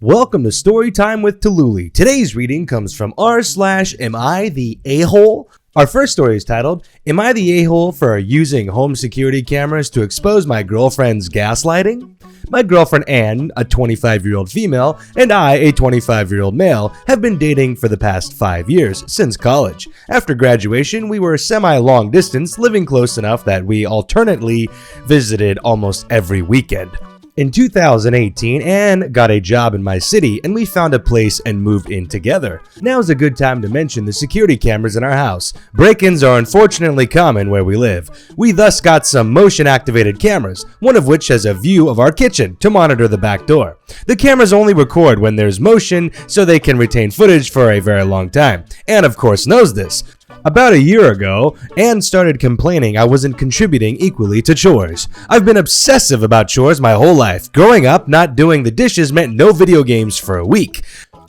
Welcome to Storytime with Tallulah. Today's reading comes from r/AmITheA. Our first story is titled, Am I the A-hole for using home security cameras to expose my girlfriend's gaslighting? My girlfriend Anne, a 25-year-old female, and I, a 25-year-old male, have been dating for the past 5 years, since college. After graduation, we were semi-long distance, living close enough that we alternately visited almost every weekend. In 2018, Anne got a job in my city and we found a place and moved in together. Now's a good time to mention the security cameras in our house. Break-ins are unfortunately common where we live. We thus got some motion-activated cameras, one of which has a view of our kitchen to monitor the back door. The cameras only record when there's motion so they can retain footage for a very long time. Anne of course knows this. About a year ago, Anne started complaining I wasn't contributing equally to chores. I've been obsessive about chores my whole life. Growing up, not doing the dishes meant no video games for a week.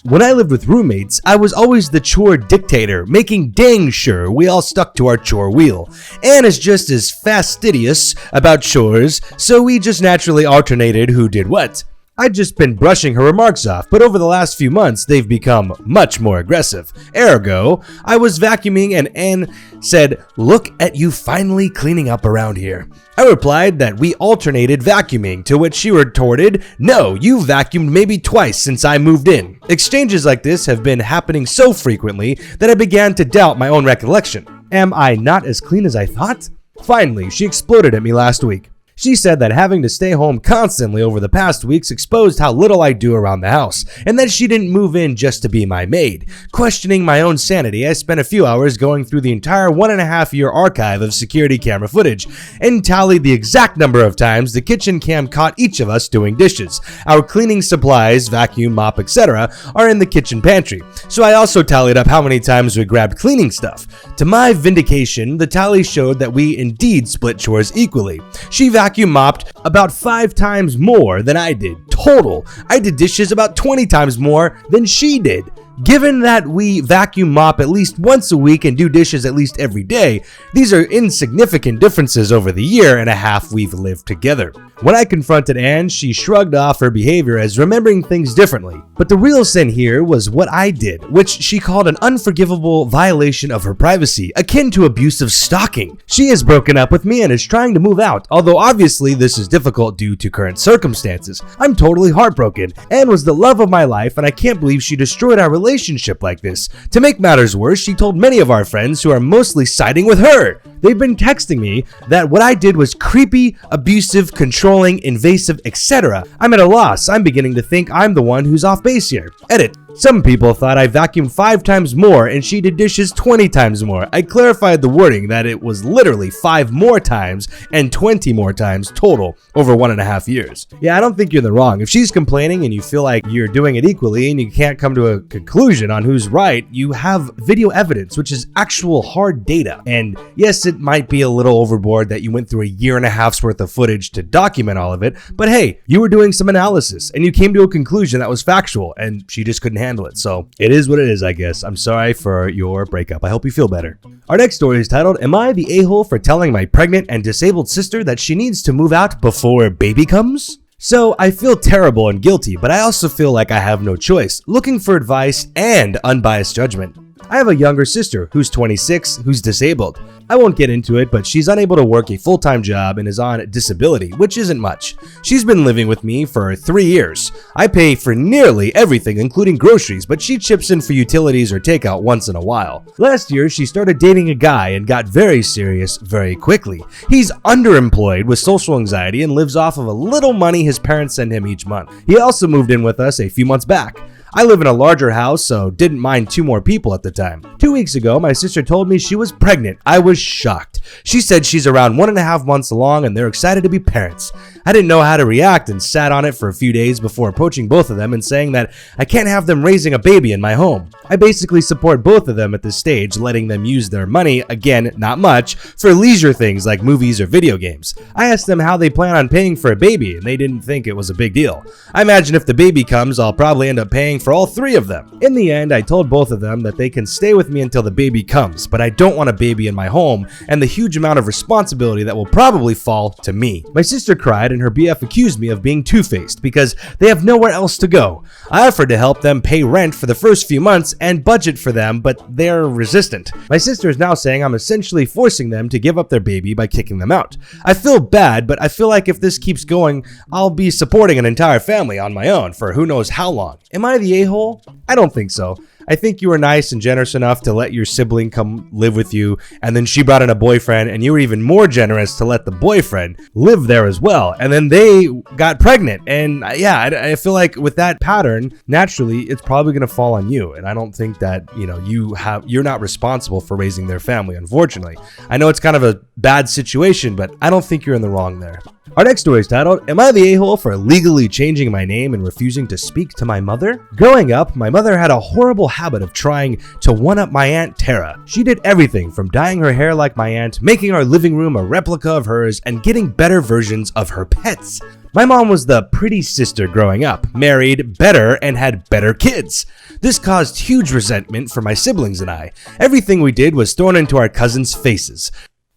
When I lived with roommates, I was always the chore dictator, making dang sure we all stuck to our chore wheel. Anne is just as fastidious about chores, so we just naturally alternated who did what. I'd just been brushing her remarks off, but over the last few months, they've become much more aggressive. Ergo, I was vacuuming and Anne said, "Look at you finally cleaning up around here." I replied that we alternated vacuuming, to which she retorted, "No, you vacuumed maybe twice since I moved in." Exchanges like this have been happening so frequently that I began to doubt my own recollection. Am I not as clean as I thought? Finally, she exploded at me last week. She said that having to stay home constantly over the past weeks exposed how little I do around the house, and that she didn't move in just to be my maid. Questioning my own sanity, I spent a few hours going through the entire 1.5-year archive of security camera footage, and tallied the exact number of times the kitchen cam caught each of us doing dishes. Our cleaning supplies, vacuum, mop, etc. are in the kitchen pantry, so I also tallied up how many times we grabbed cleaning stuff. To my vindication, the tally showed that we indeed split chores equally. She vacuum mopped about 5 times more than I did. Total, I did dishes about 20 times more than she did. Given that we vacuum mop at least once a week and do dishes at least every day, these are insignificant differences over the year and a half we've lived together. When I confronted Anne, she shrugged off her behavior as remembering things differently. But the real sin here was what I did, which she called an unforgivable violation of her privacy, akin to abusive stalking. She has broken up with me and is trying to move out, although obviously this is difficult due to current circumstances. I'm totally heartbroken. Anne was the love of my life and I can't believe she destroyed our relationship like this. To make matters worse, she told many of our friends who are mostly siding with her. They've been texting me that what I did was creepy, abusive, controlling, invasive, etc. I'm at a loss. I'm beginning to think I'm the one who's off base here. Edit. Some people thought I vacuumed 5 times more and she did dishes 20 times more. I clarified the wording that it was literally 5 more times and 20 more times total over 1.5 years. Yeah, I don't think you're in the wrong. If she's complaining and you feel like you're doing it equally and you can't come to a conclusion on who's right, you have video evidence, which is actual hard data. And yes, it might be a little overboard that you went through 1.5 years worth of footage to document all of it, but hey, you were doing some analysis and you came to a conclusion that was factual and she just couldn't handle it. So it is what it is, I guess. I'm sorry for your breakup. I hope you feel better. Our next story is titled, Am I the a-hole for telling my pregnant and disabled sister that she needs to move out before baby comes? So I feel terrible and guilty, but I also feel like I have no choice, looking for advice and unbiased judgment. I have a younger sister who's 26 who's disabled. I won't get into it, but she's unable to work a full-time job and is on disability, which isn't much. She's been living with me for 3 years. I pay for nearly everything, including groceries, but she chips in for utilities or takeout once in a while. Last year, she started dating a guy and got very serious very quickly. He's underemployed with social anxiety and lives off of a little money his parents send him each month. He also moved in with us a few months back. I live in a larger house, so didn't mind 2 more people at the time. 2 weeks ago, my sister told me she was pregnant. I was shocked. She said she's around 1.5 months along and they're excited to be parents. I didn't know how to react and sat on it for a few days before approaching both of them and saying that I can't have them raising a baby in my home. I basically support both of them at this stage, letting them use their money, again, not much, for leisure things like movies or video games. I asked them how they plan on paying for a baby and they didn't think it was a big deal. I imagine if the baby comes, I'll probably end up paying for all 3 of them. In the end, I told both of them that they can stay with me until the baby comes, but I don't want a baby in my home and the huge amount of responsibility that will probably fall to me. My sister cried and her BF accused me of being two-faced because they have nowhere else to go. I offered to help them pay rent for the first few months and budget for them, but they're resistant. My sister is now saying I'm essentially forcing them to give up their baby by kicking them out. I feel bad, but I feel like if this keeps going, I'll be supporting an entire family on my own for who knows how long. Am I the a-hole? I don't think so. I think you were nice and generous enough to let your sibling come live with you, and then she brought in a boyfriend, and you were even more generous to let the boyfriend live there as well, and then they got pregnant, and yeah, I feel like with that pattern, naturally, it's probably going to fall on you, and I don't think that, you're not responsible for raising their family, unfortunately. I know it's kind of a bad situation, but I don't think you're in the wrong there. Our next story is titled, Am I the a-hole for legally changing my name and refusing to speak to my mother? Growing up, my mother had a horrible habit of trying to one-up my Aunt Tara. She did everything from dyeing her hair like my aunt, making our living room a replica of hers, and getting better versions of her pets. My mom was the pretty sister growing up, married, better, and had better kids. This caused huge resentment for my siblings and I. Everything we did was thrown into our cousins' faces.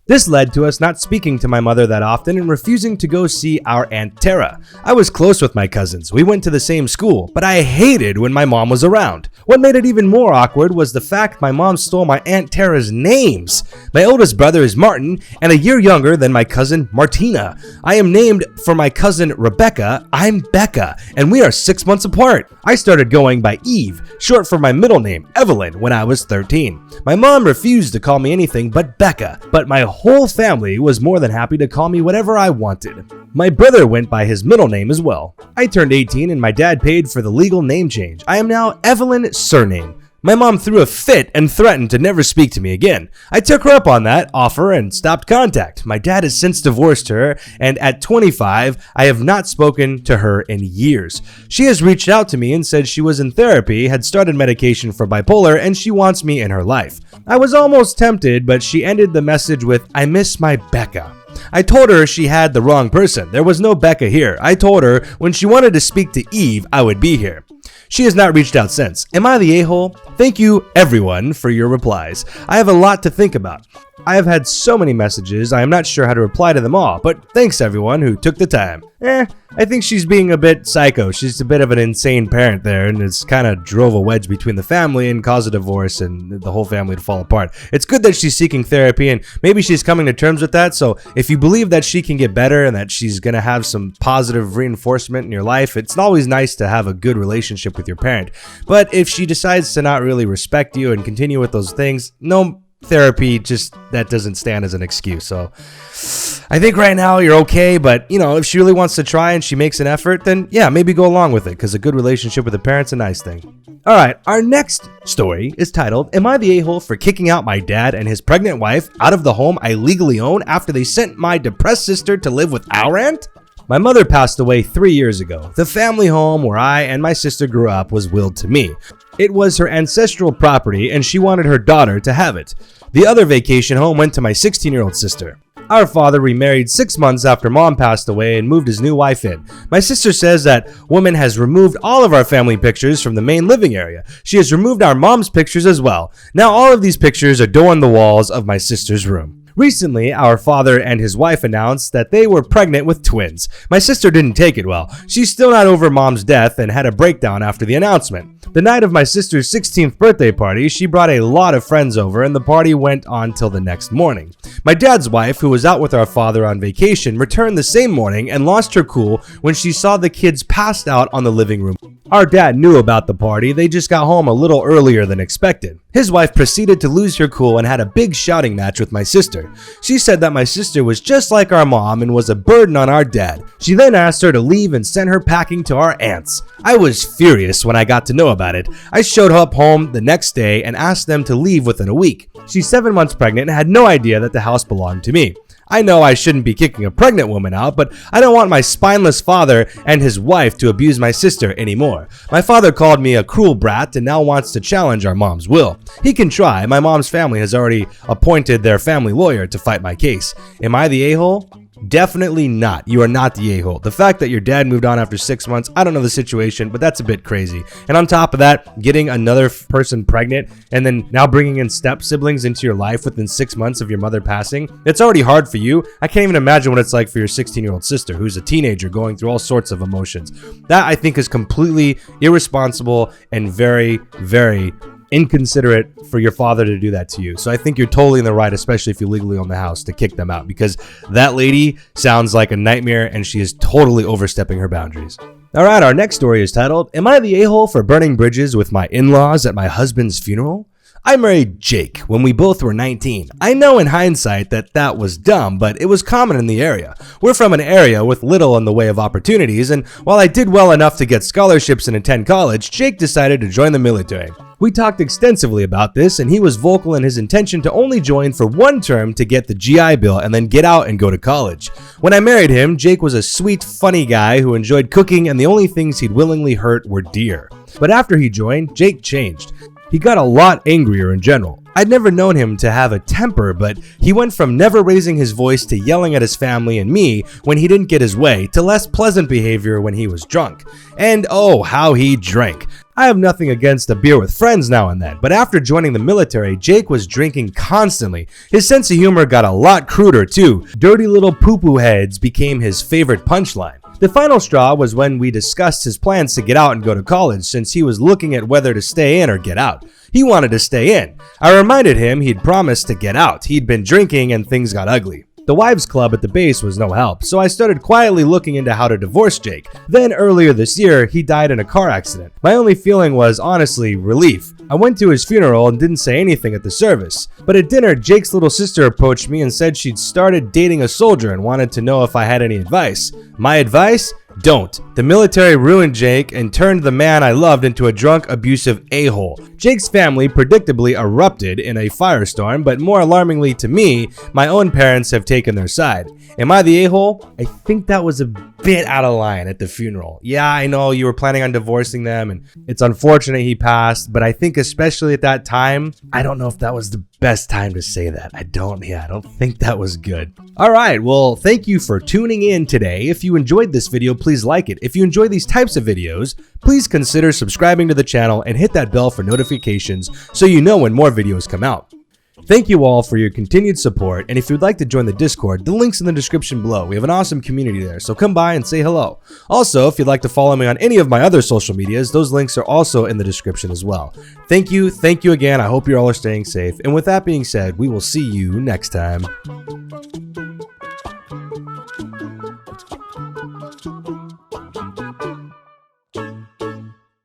This led to us not speaking to my mother that often and refusing to go see our Aunt Tara. I was close with my cousins. We went to the same school, but I hated when my mom was around. What made it even more awkward was the fact my mom stole my Aunt Tara's names. My oldest brother is Martin, and a year younger than my cousin Martina. I am named for my cousin Rebecca. I'm Becca, and we are 6 months apart. I started going by Eve, short for my middle name, Evelyn, when I was 13. My mom refused to call me anything but Becca, but my whole family was more than happy to call me whatever I wanted. My brother went by his middle name as well. I turned 18 and my dad paid for the legal name change. I am now Evelyn Surname. My mom threw a fit and threatened to never speak to me again. I took her up on that offer and stopped contact. My dad has since divorced her, and at 25, I have not spoken to her in years. She has reached out to me and said she was in therapy, had started medication for bipolar, and she wants me in her life. I was almost tempted, but she ended the message with, I miss my Becca. I told her she had the wrong person. There was no Becca here. I told her when she wanted to speak to Eve, I would be here. She has not reached out since. Am I the a-hole? Thank you, everyone, for your replies. I have a lot to think about. I have had so many messages, I am not sure how to reply to them all, but thanks everyone who took the time. I think she's being a bit psycho. She's a bit of an insane parent there, and it's kind of drove a wedge between the family and caused a divorce and the whole family to fall apart. It's good that she's seeking therapy, and maybe she's coming to terms with that, so if you believe that she can get better and that she's going to have some positive reinforcement in your life, it's always nice to have a good relationship with your parent. But if she decides to not really respect you and continue with those things, no therapy, just that doesn't stand as an excuse. So I think right now you're okay, but if she really wants to try and she makes an effort, then yeah, maybe go along with it, because a good relationship with a parent's a nice thing. All right, our next story is titled, Am I the a-hole for kicking out my dad and his pregnant wife out of the home I legally own after they sent my depressed sister to live with our aunt? My mother passed away 3 years ago. The family home where I and my sister grew up was willed to me. It was her ancestral property and she wanted her daughter to have it. The other vacation home went to my 16-year-old sister. Our father remarried 6 months after mom passed away and moved his new wife in. My sister says that woman has removed all of our family pictures from the main living area. She has removed our mom's pictures as well. Now all of these pictures adorn the walls of my sister's room. Recently, our father and his wife announced that they were pregnant with twins. My sister didn't take it well. She's still not over mom's death and had a breakdown after the announcement. The night of my sister's 16th birthday party, she brought a lot of friends over and the party went on till the next morning. My dad's wife, who was out with our father on vacation, returned the same morning and lost her cool when she saw the kids passed out on the living room. Our dad knew about the party, they just got home a little earlier than expected. His wife proceeded to lose her cool and had a big shouting match with my sister. She said that my sister was just like our mom and was a burden on our dad. She then asked her to leave and sent her packing to our aunt's. I was furious when I got to know about it. I showed up home the next day and asked them to leave within a week. She's 7 months pregnant and had no idea that the house belonged to me. I know I shouldn't be kicking a pregnant woman out, but I don't want my spineless father and his wife to abuse my sister anymore. My father called me a cruel brat and now wants to challenge our mom's will. He can try. My mom's family has already appointed their family lawyer to fight my case. Am I the a-hole? Definitely not. You are not the a-hole. The fact that your dad moved on after 6 months, I don't know the situation, but that's a bit crazy. And on top of that, getting another person pregnant and then now bringing in step siblings into your life within 6 months of your mother passing, it's already hard for you. I can't even imagine what it's like for your 16-year-old sister who's a teenager going through all sorts of emotions. That, I think, is completely irresponsible and very, very inconsiderate for your father to do that to you. So I think you're totally in the right, especially if you legally own the house, to kick them out, because that lady sounds like a nightmare and she is totally overstepping her boundaries. All right, our next story is titled, Am I the a-hole for burning bridges with my in-laws at my husband's funeral? I married Jake when we both were 19. I know in hindsight that was dumb, but it was common in the area. We're from an area with little in the way of opportunities, and while I did well enough to get scholarships and attend college, Jake decided to join the military. We talked extensively about this, and he was vocal in his intention to only join for 1 term to get the GI Bill and then get out and go to college. When I married him, Jake was a sweet, funny guy who enjoyed cooking, and the only things he'd willingly hurt were deer. But after he joined, Jake changed. He got a lot angrier in general. I'd never known him to have a temper, but he went from never raising his voice to yelling at his family and me when he didn't get his way to less pleasant behavior when he was drunk. And oh, how he drank. I have nothing against a beer with friends now and then, but after joining the military, Jake was drinking constantly. His sense of humor got a lot cruder too. Dirty little poo-poo heads became his favorite punchline. The final straw was when we discussed his plans to get out and go to college, since he was looking at whether to stay in or get out. He wanted to stay in. I reminded him he'd promised to get out. He'd been drinking and things got ugly. The wives club at the base was no help, so I started quietly looking into how to divorce Jake. Then earlier this year, he died in a car accident. My only feeling was, honestly, relief. I went to his funeral and didn't say anything at the service. But at dinner, Jake's little sister approached me and said she'd started dating a soldier and wanted to know if I had any advice. My advice? Don't. The military ruined Jake and turned the man I loved into a drunk, abusive a-hole. Jake's family predictably erupted in a firestorm, but more alarmingly to me, my own parents have taken their side. Am I the a-hole? I think that was a bit out of line at the funeral. Yeah, I know you were planning on divorcing them, and it's unfortunate he passed, but I think especially at that time, I don't know if that was the best time to say that. I don't think that was good. All right, well, thank you for tuning in today. If you enjoyed this video, please like it. If you enjoy these types of videos, please consider subscribing to the channel and hit that bell for notifications so you know when more videos come out. Thank you all for your continued support, and if you'd like to join the Discord, the link's in the description below. We have an awesome community there, so come by and say hello. Also, if you'd like to follow me on any of my other social medias, those links are also in the description as well. Thank you again. I hope you all are staying safe, and with that being said, we will see you next time.